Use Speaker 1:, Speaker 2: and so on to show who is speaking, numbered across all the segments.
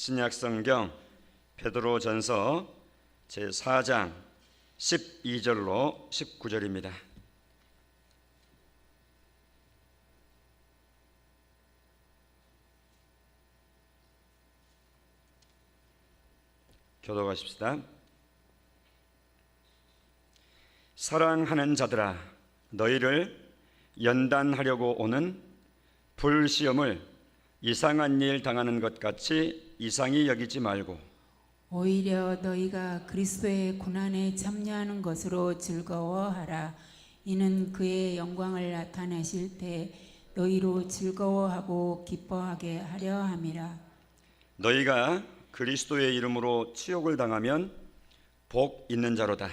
Speaker 1: 신약성경 베드로전서 제4장 12절로 19절입니다. 교독하십시다. 사랑하는 자들아, 너희를 연단하려고 오는 불시험을 이상한 일 당하는 것 같이 이상히 여기지 말고
Speaker 2: 오히려 너희가 그리스도의 고난에 참여하는 것으로 즐거워하라. 이는 그의 영광을 나타내실 때 너희로 즐거워하고 기뻐하게 하려 함이라.
Speaker 1: 너희가 그리스도의 이름으로 치욕을 당하면 복 있는 자로다.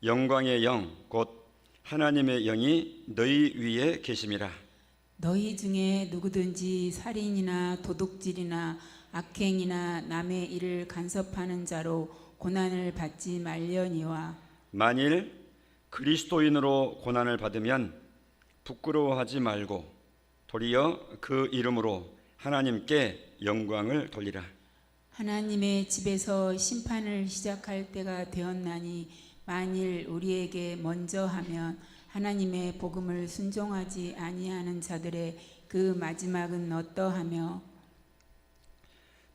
Speaker 1: 영광의 영 곧 하나님의 영이 너희 위에 계심이라.
Speaker 2: 너희 중에 누구든지 살인이나 도둑질이나 악행이나 남의 일을 간섭하는 자로 고난을 받지 말려니와
Speaker 1: 만일 그리스도인으로 고난을 받으면 부끄러워하지 말고 도리어 그 이름으로 하나님께 영광을 돌리라.
Speaker 2: 하나님의 집에서 심판을 시작할 때가 되었나니 만일 우리에게 먼저 하면 하나님의 복음을 순종하지 아니하는 자들의 그 마지막은 어떠하며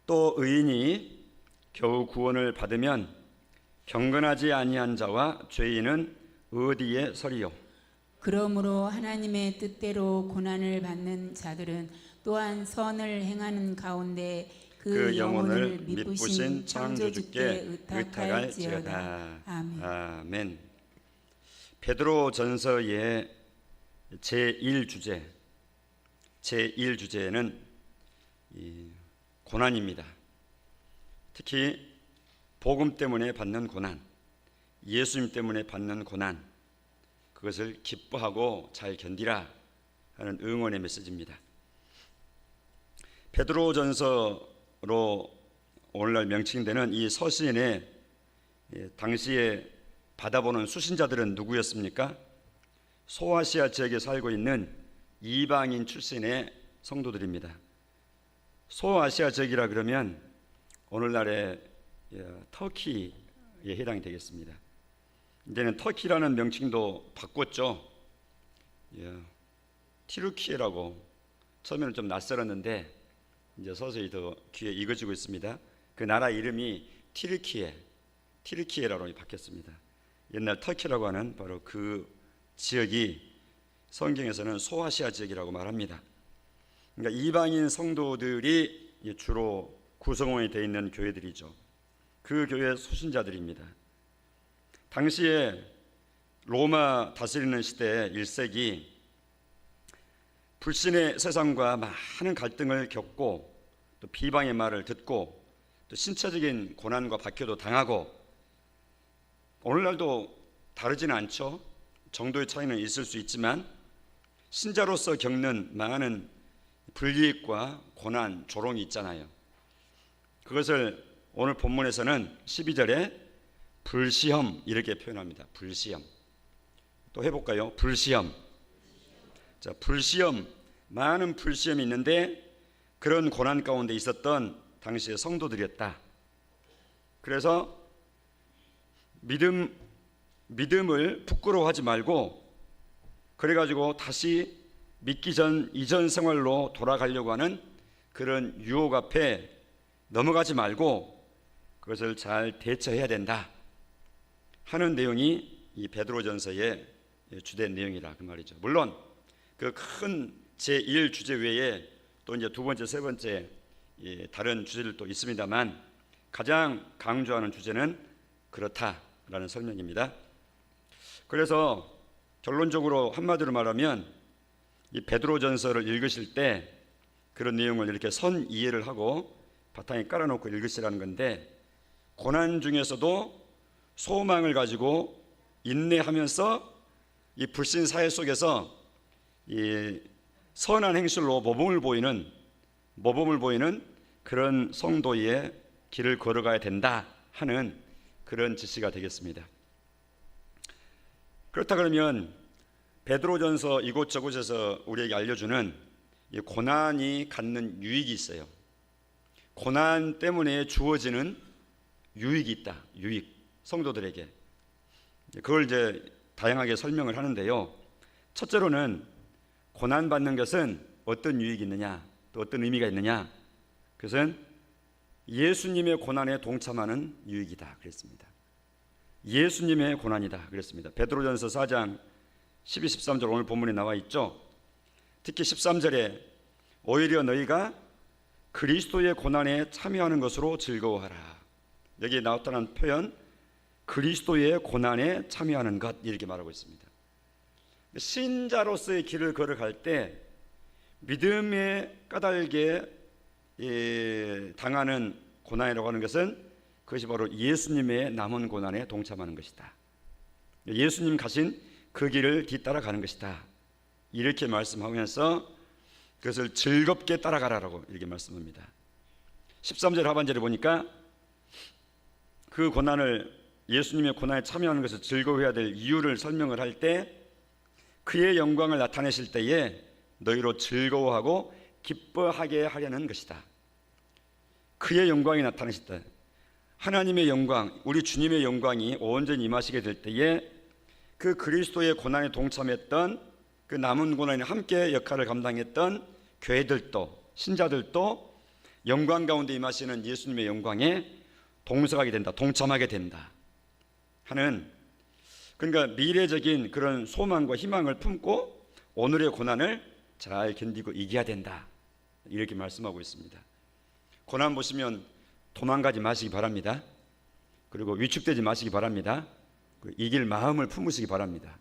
Speaker 1: 또 의인이 겨우 구원을 받으면 경건하지 아니한 자와 죄인은 어디에 서리요.
Speaker 2: 그러므로 하나님의 뜻대로 고난을 받는 자들은 또한 선을 행하는 가운데 그 영혼을 미쁘신 창조주께 의탁할지어다. 아멘.
Speaker 1: 아멘. 베드로전서의 제1주제는 고난입니다. 특히 복음 때문에 받는 고난, 예수님 때문에 받는 고난, 그것을 기뻐하고 잘 견디라 하는 응원의 메시지입니다. 베드로전서로 오늘날 명칭되는 이 서신의 당시에 받아보는 수신자들은 누구였습니까? 소아시아 지역에 살고 있는 이방인 출신의 성도들입니다. 소아시아 지역이라 그러면 오늘날의 터키에 해당이 되겠습니다. 이제는 터키라는 명칭도 바꿨죠. 티르키예라고 처음에는 좀 낯설었는데 이제 서서히 더 귀에 익어지고 있습니다. 그 나라 이름이 티르키예라고 바뀌었습니다. 옛날 터키라고 하는 바로 그 지역이 성경에서는 소아시아 지역이라고 말합니다. 그러니까 이방인 성도들이 주로 구성원이 되어 있는 교회들이죠. 그 교회 수신자들입니다. 당시에 로마 다스리는 시대 1세기 불신의 세상과 많은 갈등을 겪고 또 비방의 말을 듣고 또 신체적인 고난과 박해도 당하고 오늘날도 다르지는 않죠. 정도의 차이는 있을 수 있지만 신자로서 겪는 많은 불이익과 고난, 조롱이 있잖아요. 그것을 오늘 본문에서는 12절에 불시험 이렇게 표현합니다. 불시험. 또 해볼까요? 불시험. 자, 불시험, 많은 불시험이 있는데 그런 고난 가운데 있었던 당시의 성도들이었다. 그래서 믿음을 부끄러워하지 말고 그래가지고 다시 믿기 전 이전 생활로 돌아가려고 하는 그런 유혹 앞에 넘어가지 말고 그것을 잘 대처해야 된다 하는 내용이 이 베드로전서의 주된 내용이라 그 말이죠. 물론 그 큰 제1주제 외에 또 이제 두 번째, 세 번째 다른 주제들도 있습니다만 가장 강조하는 주제는 그렇다라는 설명입니다. 그래서 결론적으로 한마디로 말하면 이 베드로전서를 읽으실 때 그런 내용을 이렇게 선 이해를 하고 바탕에 깔아놓고 읽으시라는 건데 고난 중에서도 소망을 가지고 인내하면서 이 불신 사회 속에서 이 선한 행실로 모범을 보이는 그런 성도의 길을 걸어가야 된다 하는 그런 지시가 되겠습니다. 그렇다 그러면 베드로전서 이곳저곳에서 우리에게 알려주는 이 고난이 갖는 유익이 있어요. 고난 때문에 주어지는 유익이 있다. 유익. 성도들에게. 그걸 이제 다양하게 설명을 하는데요. 첫째로는 고난 받는 것은 어떤 유익이 있느냐, 또 어떤 의미가 있느냐. 그것은 예수님의 고난에 동참하는 유익이다 그랬습니다. 예수님의 고난이다 그랬습니다. 베드로전서 4장 12, 13절 오늘 본문에 나와 있죠. 특히 13절에 오히려 너희가 그리스도의 고난에 참여하는 것으로 즐거워하라. 여기에 나타난 표현 그리스도의 고난에 참여하는 것 이렇게 말하고 있습니다. 신자로서의 길을 걸어갈 때 믿음의 까닭에 당하는 고난이라고 하는 것은 그것이 바로 예수님의 남은 고난에 동참하는 것이다. 예수님 가신 그 길을 뒤따라가는 것이다. 이렇게 말씀하면서 그것을 즐겁게 따라가라라고 이렇게 말씀합니다. 13절 하반절에 보니까 그 고난을 예수님의 고난에 참여하는 것을 즐거워해야 될 이유를 설명을 할 때 그의 영광을 나타내실 때에 너희로 즐거워하고 기뻐하게 하려는 것이다. 그의 영광이 나타내실 때 하나님의 영광, 우리 주님의 영광이 온전히 임하시게 될 때에 그 그리스도의 고난에 동참했던 그 남은 고난에 함께 역할을 감당했던 교회들도 신자들도 영광 가운데 임하시는 예수님의 영광에 동석하게 된다, 동참하게 된다 하는, 그러니까 미래적인 그런 소망과 희망을 품고 오늘의 고난을 잘 견디고 이겨야 된다 이렇게 말씀하고 있습니다. 고난 보시면 도망가지 마시기 바랍니다. 그리고 위축되지 마시기 바랍니다. 이길 마음을 품으시기 바랍니다.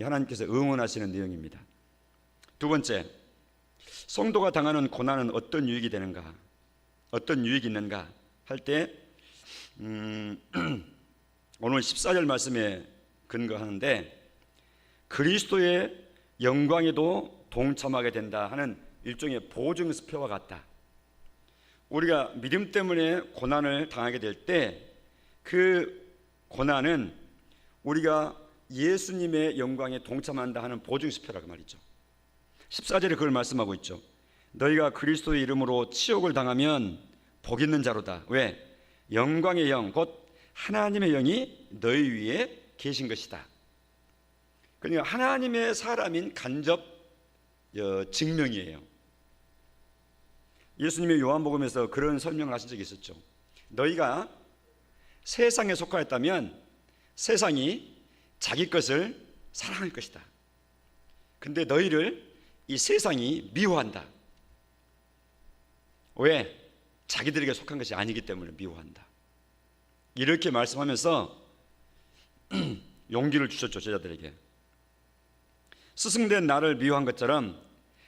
Speaker 1: 하나님께서 응원하시는 내용입니다. 두 번째, 성도가 당하는 고난은 어떤 유익이 되는가, 어떤 유익이 있는가 할 때 오늘 14절 말씀에 근거하는데 그리스도의 영광에도 동참하게 된다 하는 일종의 보증수표와 같다. 우리가 믿음 때문에 고난을 당하게 될 때 그 고난은 우리가 예수님의 영광에 동참한다 하는 보증수표라고 말이죠. 14절에 그걸 말씀하고 있죠. 너희가 그리스도의 이름으로 치욕을 당하면 복 있는 자로다. 왜? 영광의 영, 곧 하나님의 영이 너희 위에 계신 것이다. 그러니까 하나님의 사람인 간접 증명이에요. 예수님이 요한복음에서 그런 설명을 하신 적이 있었죠. 너희가 세상에 속하였다면 세상이 자기 것을 사랑할 것이다. 근데 너희를 이 세상이 미워한다. 왜? 자기들에게 속한 것이 아니기 때문에 미워한다. 이렇게 말씀하면서 용기를 주셨죠, 제자들에게. 스승된 나를 미워한 것처럼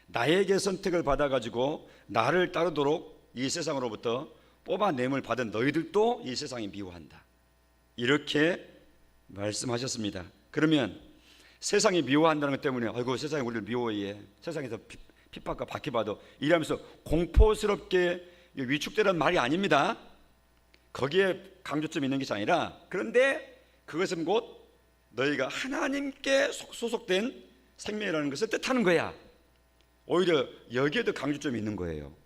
Speaker 1: 나에게 선택을 받아가지고 나를 따르도록 이 세상으로부터 뽑아냄을 받은 너희들도 이 세상이 미워한다. 이렇게 말씀하셨습니다. 그러면 세상이 미워한다는 것 때문에 아이고 세상이 우리를 미워해, 세상에서 핍박과 박해받아 이러면서 공포스럽게 위축되라는 말이 아닙니다. 거기에 강조점이 있는 것이 아니라, 그런데 그것은 곧 너희가 하나님께 소속된 생명이라는 것을 뜻하는 거야. 오히려 여기에도 강조점이 있는 거예요.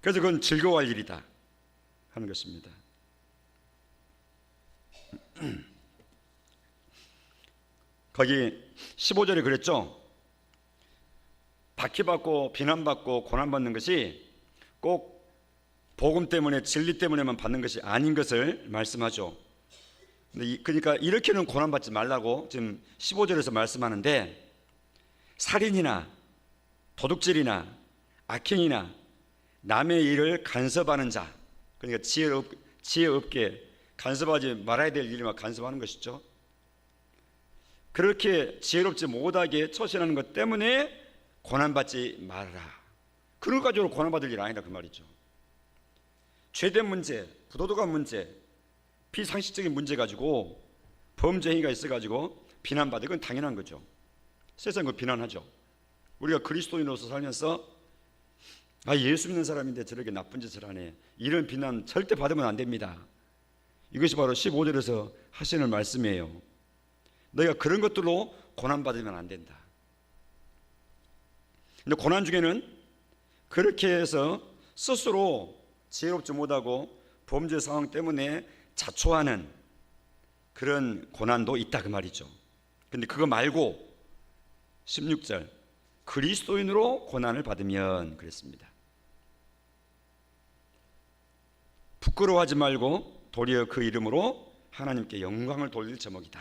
Speaker 1: 그래서 그건 즐거워할 일이다 하는 것입니다. 거기 15절에 그랬죠. 박해받고 비난받고 고난받는 것이 꼭 복음 때문에 진리 때문에만 받는 것이 아닌 것을 말씀하죠. 그러니까 이렇게는 고난받지 말라고 지금 15절에서 말씀하는데, 살인이나 도둑질이나 악행이나 남의 일을 간섭하는 자, 그러니까 지혜 없게 간섭하지 말아야 될 일만 간섭하는 것이죠. 그렇게 지혜롭지 못하게 처신하는 것 때문에 고난받지 말아라. 그런 것 가지고 고난받을 일 아니다 그 말이죠. 죄된 문제, 부도덕한 문제, 비상식적인 문제 가지고 범죄 행위가 있어가지고 비난받을 건 당연한 거죠. 세상은 비난하죠. 우리가 그리스도인으로서 살면서 예수 믿는 사람인데 저렇게 나쁜 짓을 하네, 이런 비난 절대 받으면 안 됩니다. 이것이 바로 15절에서 하시는 말씀이에요. 너희가 그런 것들로 고난받으면 안 된다. 근데 고난 중에는 그렇게 해서 스스로 지혜롭지 못하고 범죄 상황 때문에 자초하는 그런 고난도 있다 그 말이죠. 근데 그거 말고 16절 그리스도인으로 고난을 받으면 그랬습니다. 부끄러워하지 말고 도리어 그 이름으로 하나님께 영광을 돌릴 제목이다.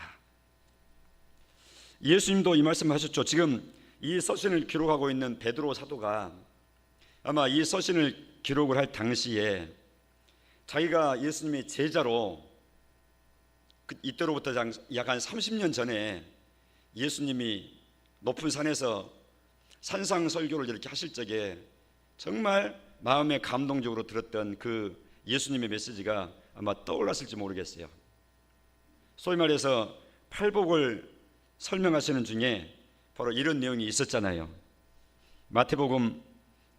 Speaker 1: 예수님도 이 말씀을 하셨죠. 지금 이 서신을 기록하고 있는 베드로 사도가 아마 이 서신을 기록을 할 당시에 자기가 예수님의 제자로 이때로부터 약 한 30년 전에 예수님이 높은 산에서 산상설교를 이렇게 하실 적에 정말 마음에 감동적으로 들었던 그 예수님의 메시지가 아마 떠올랐을지 모르겠어요. 소위 말해서 팔복을 설명하시는 중에 바로 이런 내용이 있었잖아요. 마태복음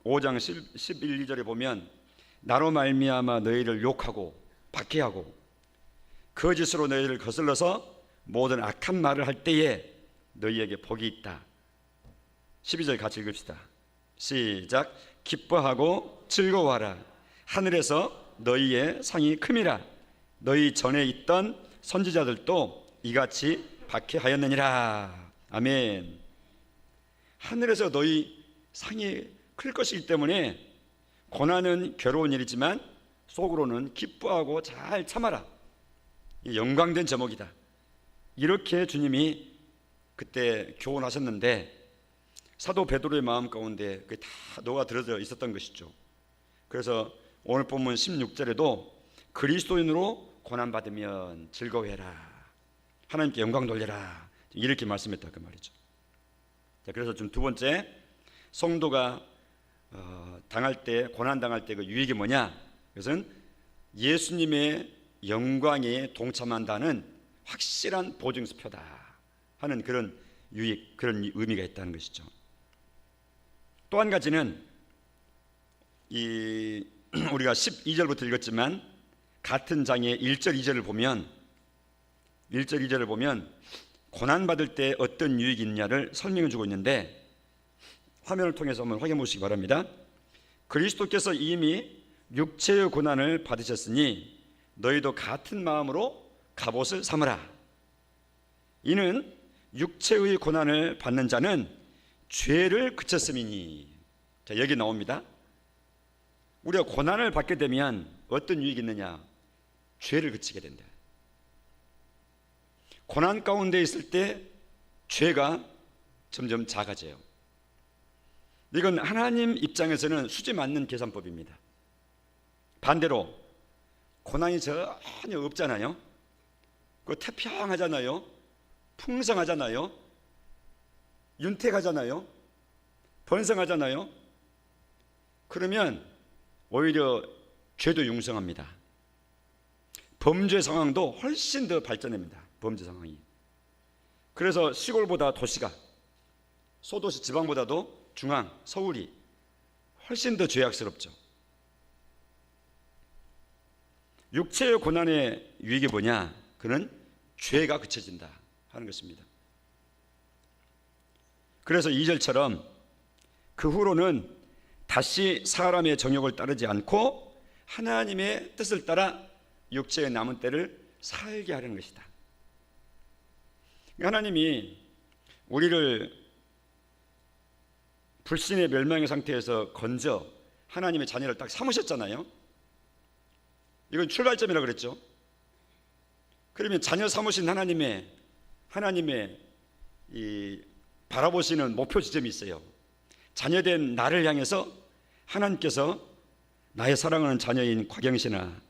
Speaker 1: 5장 11, 2절에 보면 나로 말미암아 너희를 욕하고 박해하고 거짓으로 너희를 거슬러서 모든 악한 말을 할 때에 너희에게 복이 있다. 12절 같이 읽읍시다. 시작. 기뻐하고 즐거워하라. 하늘에서 너희의 상이 큼이라. 너희 전에 있던 선지자들도 이같이 박해하였느니라. 아멘. 하늘에서 너희 상이 클 것이기 때문에 고난은 괴로운 일이지만 속으로는 기뻐하고 잘 참아라. 영광된 제목이다. 이렇게 주님이 그때 교훈하셨는데 사도 베드로의 마음 가운데 그게 다 녹아 들어져 있었던 것이죠. 그래서 오늘 본문 16절에도 그리스도인으로 고난받으면 즐거워해라. 하나님께 영광 돌려라. 이렇게 말씀했다 그 말이죠. 자, 그래서 좀 두 번째 성도가 당할 때 고난 당할 때 그 유익이 뭐냐? 그것은 예수님의 영광에 동참한다는 확실한 보증수표다 하는 그런 유익, 그런 의미가 있다는 것이죠. 또 한 가지는 우리가 12절부터 읽었지만 같은 장의 1절 2절을 보면 고난받을 때 어떤 유익이 있냐를 설명해 주고 있는데 화면을 통해서 한번 확인해 보시기 바랍니다. 그리스도께서 이미 육체의 고난을 받으셨으니 너희도 같은 마음으로 갑옷을 삼으라. 이는 육체의 고난을 받는 자는 죄를 그쳤음이니. 자, 여기 나옵니다. 우리가 고난을 받게 되면 어떤 유익이 있느냐? 죄를 그치게 된다. 고난 가운데 있을 때 죄가 점점 작아져요. 이건 하나님 입장에서는 수지 맞는 계산법입니다. 반대로 고난이 전혀 없잖아요. 태평하잖아요. 풍성하잖아요. 윤택하잖아요. 번성하잖아요. 그러면 오히려 죄도 융성합니다. 범죄 상황도 훨씬 더 발전합니다. 범죄 상황이. 그래서 시골보다 도시가, 소도시 지방보다도 중앙, 서울이 훨씬 더 죄악스럽죠. 육체의 고난의 유익이 뭐냐? 그는 죄가 그쳐진다 하는 것입니다. 그래서 2절처럼 그 후로는 다시 사람의 정욕을 따르지 않고 하나님의 뜻을 따라 육체의 남은 때를 살게 하려는 것이다. 하나님이 우리를 불신의 멸망의 상태에서 건져 하나님의 자녀를 딱 삼으셨잖아요. 이건 출발점이라고 그랬죠. 그러면 자녀 삼으신 하나님의 이 바라보시는 목표 지점이 있어요. 자녀된 나를 향해서 하나님께서 나의 사랑하는 자녀인 곽영신아,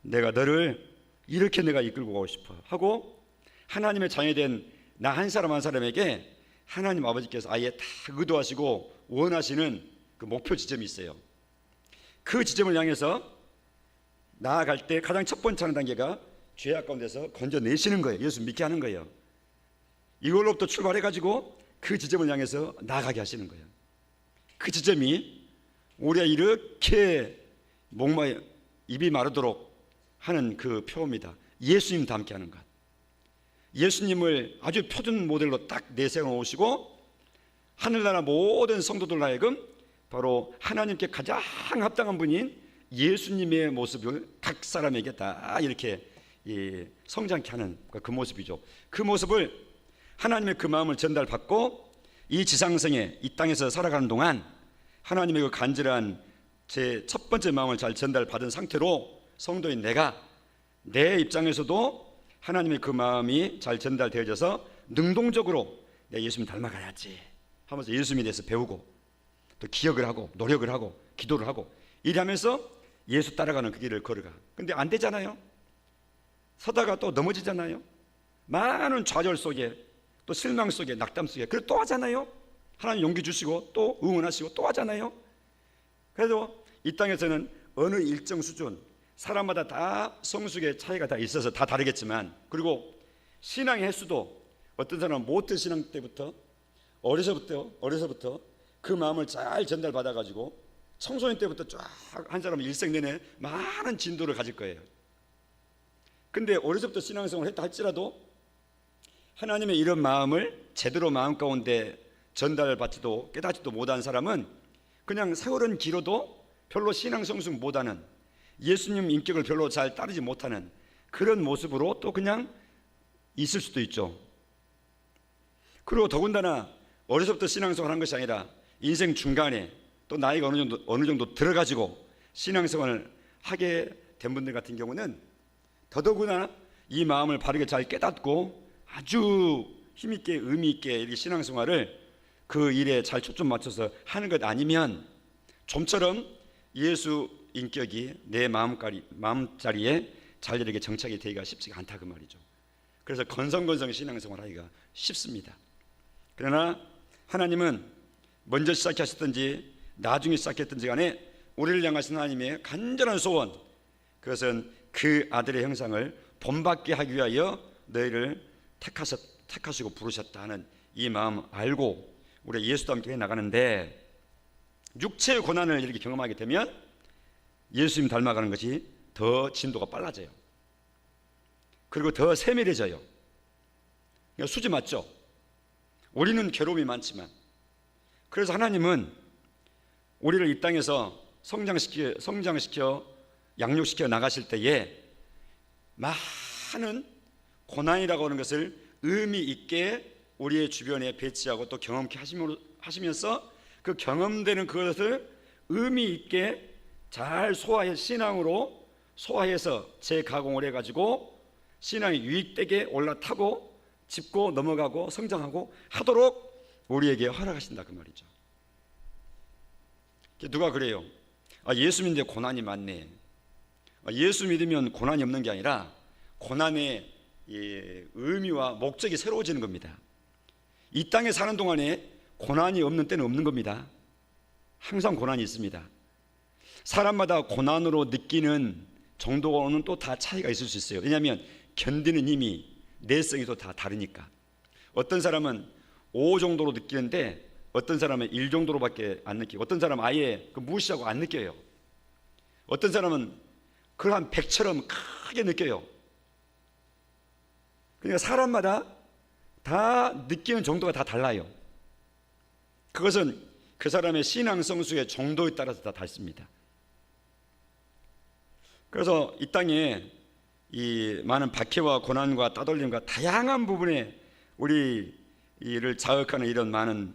Speaker 1: 내가 너를 이렇게 내가 이끌고 가고 싶어 하고 하나님의 자녀된 나 한 사람 한 사람에게 하나님 아버지께서 아예 다 의도하시고 원하시는 그 목표 지점이 있어요. 그 지점을 향해서 나아갈 때 가장 첫 번째 하는 단계가 죄악 가운데서 건져내시는 거예요. 예수 믿게 하는 거예요. 이걸로부터 출발해가지고 그 지점을 향해서 나아가게 하시는 거예요. 그 지점이 우리가 이렇게 목마에 입이 마르도록 하는 그 표입니다. 예수님 닮게 하는 것. 예수님을 아주 표준 모델로 딱 내세워 오시고 하늘나라 모든 성도들 하여금 바로 하나님께 가장 합당한 분인 예수님의 모습을 각 사람에게 다 이렇게 성장케 하는 그 모습이죠. 그 모습을 하나님의 그 마음을 전달받고 이 지상생에 이 땅에서 살아가는 동안 하나님의 그 간절한 제 첫 번째 마음을 잘 전달받은 상태로 성도인 내가 내 입장에서도 하나님의 그 마음이 잘 전달되어져서 능동적으로 내가 예수님 닮아가야지 하면서 예수님에 대해서 배우고 또 기억을 하고 노력을 하고 기도를 하고 이러면서 예수 따라가는 그 길을 걸어가. 근데 안 되잖아요. 서다가 또 넘어지잖아요. 많은 좌절 속에 또 실망 속에 낙담 속에 그걸 또 하잖아요. 하나님 용기 주시고 또 응원하시고 또 하잖아요. 그래도 이 땅에서는 어느 일정 수준 사람마다 다 성숙의 차이가 다 있어서 다 다르겠지만, 그리고 신앙의 횟수도 어떤 사람은 모태 신앙 때부터 어려서부터 그 마음을 잘 전달받아 가지고 청소년 때부터 쫙 한 사람은 일생 내내 많은 진도를 가질 거예요. 근데 어려서부터 신앙생활을 했다 할지라도 하나님의 이런 마음을 제대로 마음 가운데 전달받지도 깨닫지도 못한 사람은 그냥 세월은 길어도 별로 신앙 성숙 못하는, 예수님 인격을 별로 잘 따르지 못하는 그런 모습으로 또 그냥 있을 수도 있죠. 그리고 더군다나 어려서부터 신앙생활을 한 것이 아니라 인생 중간에 또 나이가 어느 정도 들어가지고 신앙생활을 하게 된 분들 같은 경우는 더더구나 이 마음을 바르게 잘 깨닫고 아주 힘있게 의미있게 이렇게 신앙생활을 그 일에 잘 초점 맞춰서 하는 것 아니면 좀처럼 예수 인격이 내 마음자리에 잘 이렇게 정착이 되기가 쉽지가 않다 그 말이죠. 그래서 건성건성 신앙생활 하기가 쉽습니다. 그러나 하나님은 먼저 시작하셨든지 나중에 시작했든지 간에 우리를 향하신 하나님의 간절한 소원, 그것은 그 아들의 형상을 본받게 하기 위하여 너희를 택하시고 부르셨다 하는 이 마음 알고 우리 예수도 함께 나가는데, 육체의 고난을 이렇게 경험하게 되면 예수님 닮아가는 것이 더 진도가 빨라져요. 그리고 더 세밀해져요. 그러니까 수지 맞죠? 우리는 괴로움이 많지만, 그래서 하나님은 우리를 이 땅에서 성장시켜 양육시켜 나가실 때에 많은 고난이라고 하는 것을 의미 있게 우리의 주변에 배치하고 또 경험케 하시면서 그 경험되는 그것을 의미 있게 잘 신앙으로 소화해서 재가공을 해가지고 신앙이 유익되게 올라타고 짚고 넘어가고 성장하고 하도록 우리에게 허락하신다 그 말이죠. 누가 그래요? 예수 믿는데 고난이 많네. 예수 믿으면 고난이 없는 게 아니라 고난의 의미와 목적이 새로워지는 겁니다. 이 땅에 사는 동안에 고난이 없는 때는 없는 겁니다. 항상 고난이 있습니다. 사람마다 고난으로 느끼는 정도는 또 다 차이가 있을 수 있어요. 왜냐하면 견디는 힘이 내성이 또 다 다르니까. 어떤 사람은 5 정도로 느끼는데 어떤 사람은 1 정도로밖에 안 느끼고, 어떤 사람은 아예 무시하고 안 느껴요. 어떤 사람은 그걸 한 100처럼 크게 느껴요. 그러니까 사람마다 다 느끼는 정도가 다 달라요. 그것은 그 사람의 신앙 성숙의 정도에 따라서 다 다릅니다. 그래서 이 땅에 이 많은 박해와 고난과 따돌림과 다양한 부분에 우리를 자극하는 이런 많은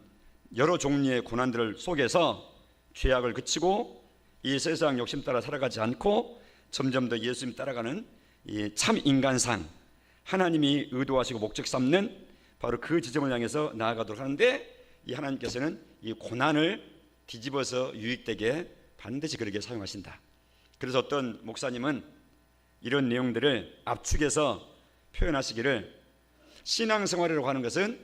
Speaker 1: 여러 종류의 고난들 속에서 죄악을 그치고 이 세상 욕심 따라 살아가지 않고 점점 더 예수님 따라가는 이 참 인간상, 하나님이 의도하시고 목적 삼는 바로 그 지점을 향해서 나아가도록 하는데, 이 하나님께서는 이 고난을 뒤집어서 유익되게 반드시 그렇게 사용하신다. 그래서 어떤 목사님은 이런 내용들을 압축해서 표현하시기를, 신앙생활이라고 하는 것은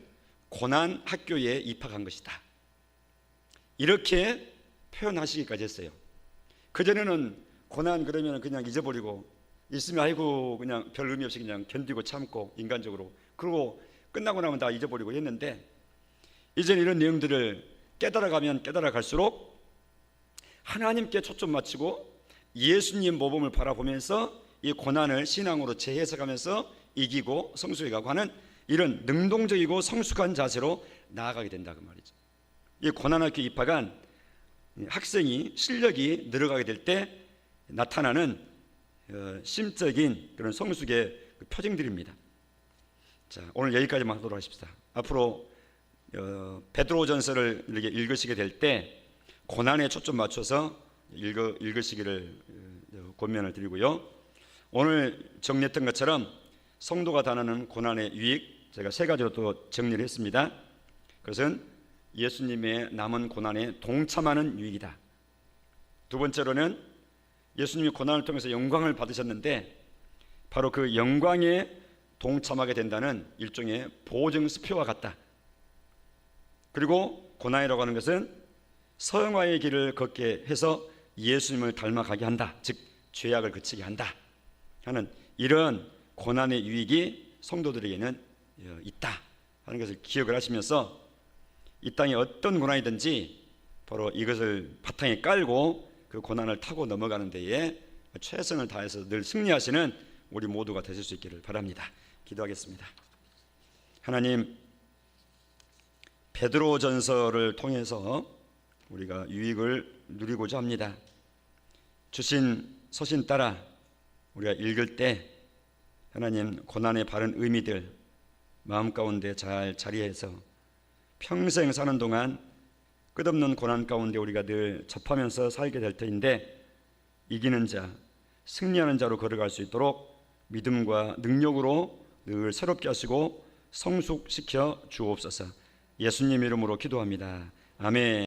Speaker 1: 고난 학교에 입학한 것이다, 이렇게 표현하시기까지 했어요. 그전에는 고난 그러면 그냥 잊어버리고 있으면 아이고 그냥 별 의미 없이 그냥 견디고 참고 인간적으로, 그러고 끝나고 나면 다 잊어버리고 했는데, 이제는 이런 내용들을 깨달아가면 깨달아갈수록 하나님께 초점 맞추고 예수님 모범을 바라보면서 이 고난을 신앙으로 재해석하면서 이기고 성숙해가고 하는 이런 능동적이고 성숙한 자세로 나아가게 된다 그 말이죠. 이 고난학교 입학한 학생이 실력이 늘어가게 될 때 나타나는 심적인 그런 성숙의 표징들입니다. 자, 오늘 여기까지만 하도록 하십시다. 앞으로 베드로전서를 이렇게 읽으시게 될 때 고난에 초점 맞춰서 읽으시기를 권면을 드리고요. 오늘 정리했던 것처럼 성도가 당하는 고난의 유익 제가 세 가지로 또 정리를 했습니다. 그것은 예수님의 남은 고난에 동참하는 유익이다. 두 번째로는 예수님이 고난을 통해서 영광을 받으셨는데 바로 그 영광에 동참하게 된다는 일종의 보증수표와 같다. 그리고 고난이라고 하는 것은 성화의 길을 걷게 해서 예수님을 닮아가게 한다. 즉 죄악을 그치게 한다 하는 이런 고난의 유익이 성도들에게는 있다 하는 것을 기억을 하시면서 이 땅에 어떤 고난이든지 바로 이것을 바탕에 깔고 그 고난을 타고 넘어가는 데에 최선을 다해서 늘 승리하시는 우리 모두가 되실 수 있기를 바랍니다. 기도하겠습니다. 하나님, 베드로전서를 통해서 우리가 유익을 누리고자 합니다. 주신 서신 따라 우리가 읽을 때 하나님 고난의 바른 의미들 마음 가운데 잘 자리해서 평생 사는 동안 끝없는 고난 가운데 우리가 늘 접하면서 살게 될 터인데 이기는 자, 승리하는 자로 걸어갈 수 있도록 믿음과 능력으로 늘 새롭게 하시고 성숙시켜 주옵소서. 예수님 이름으로 기도합니다. 아멘.